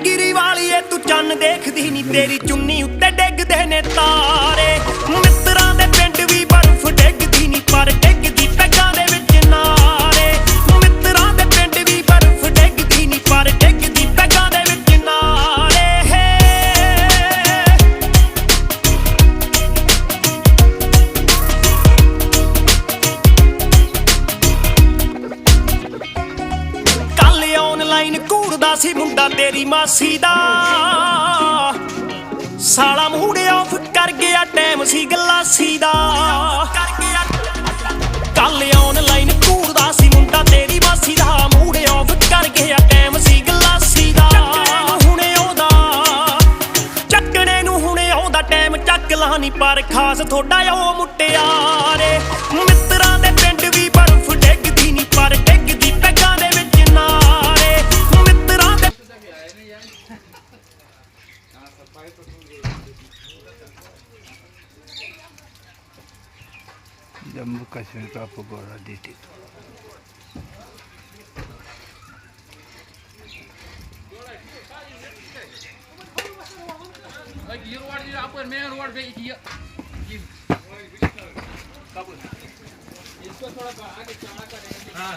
गिरी वाली है तू चन्न देखदी नी तेरी चुन्नी उत्ते डिगदे ने तारे मित्रां दे पिंड भी बर्फ डिगदी नी पर डिगदी पैगां दे विच नारे मित्रां दे पिंड भी बर्फ डिगदी नी पर डिगदी पैगां दे विच नारे कल ऑनलाइन घूरदा सी मुंडा तेरी मासी दा साला मूड ऑफ कर गया टाइम सी गलासी दा कल ऑनलाइन घूरदा सी मुंडा तेरी मासी दा मूड ऑफ कर गया टाइम सी गलासी दा ਚੱਕਣੇ ਨੂੰ ਹੁਣੇ ਆਉਂਦਾ ਟਾਈਮ ਚੱਕ ਲਾ ਨੀ ਪਰ ਖਾਸ ਥੋੜਾ ਉਹ ਮੁਟਿਆਰੇ ਮਿੱਤਰਾਂ ਦੇ ਪਿੰਡ ਵੀ ਬਰਫ਼ ਡਿੱਗਦੀ ਨੀ ਪਰ ਡਿੱਗਦੀ ਪੈਗਾਂ ਦੇ ਵਿੱਚ ਨਾਰੇ ਮਿੱਤਰਾਂ ਦੇ जम्मू कश्मीर का पकौड़ा DT इसको थोड़ा आगे चढ़ा करेंगे। हाँ